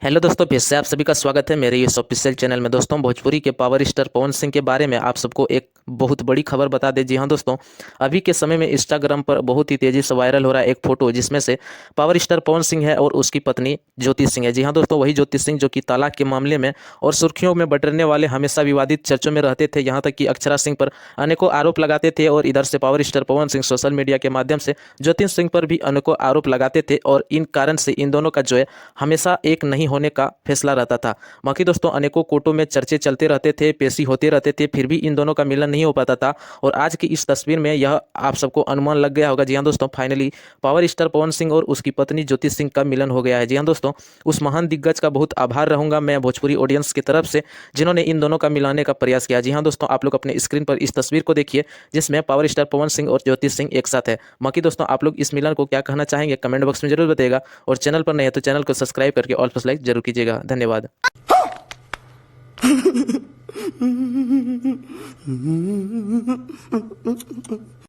Hello दोस्तों, फिर से आप सभी का स्वागत है मेरे इस ऑफिशियल चैनल में। दोस्तों, भोजपुरी के पावर स्टार पवन सिंह के बारे में आप सबको एक बहुत बड़ी खबर बता दें। जी हाँ दोस्तों, अभी के समय में इंस्टाग्राम पर बहुत ही तेज़ी से वायरल हो रहा है एक फोटो, जिसमें से पावर स्टार पवन सिंह है और उसकी पत्नी ज्योति सिंह है। जी हाँ दोस्तों, वही ज्योति सिंह जो कि तलाक के मामले में और सुर्खियों में बटरने वाले, हमेशा विवादित चर्चों में रहते थे। यहाँ तक कि अक्षरा सिंह पर अनेकों आरोप लगाते थे और इधर से power star Pawan Singh social media के माध्यम से ज्योति सिंह पर भी अनेकों आरोप लगाते थे और इन कारण से इन दोनों का जो है हमेशा एक नहीं होने का फैसला रहता था। बाकी दोस्तों, अनेकों कोर्टों में चर्चे चलते रहते थे, पेशी होते रहते थे, फिर भी इन दोनों का मिलन नहीं हो पाता था। और आज की इस तस्वीर में यह आप सबको अनुमान लग गया होगा। जी हाँ दोस्तों, finally power star Pawan Singh और उसकी पत्नी ज्योति सिंह का मिलन हो गया है। जी हाँ दोस्तों, उस महान दिग्गज का बहुत आभार रहूंगा मैं भोजपुरी ऑडियंस की तरफ से, जिन्होंने इन दोनों का मिलाने का प्रयास किया। जी हाँ दोस्तों, आप लोग अपने स्क्रीन पर इस तस्वीर को देखिए, जिसमें पावर स्टार पवन सिंह और ज्योति सिंह एक साथ है। बाकी दोस्तों, आप लोग इस मिलन को क्या कहना चाहेंगे कमेंट बॉक्स में जरूर बताइएगा। और चैनल पर नहीं है तो चैनल को सब्सक्राइब करके ऑल पर लाइक जरूर कीजिएगा। धन्यवाद।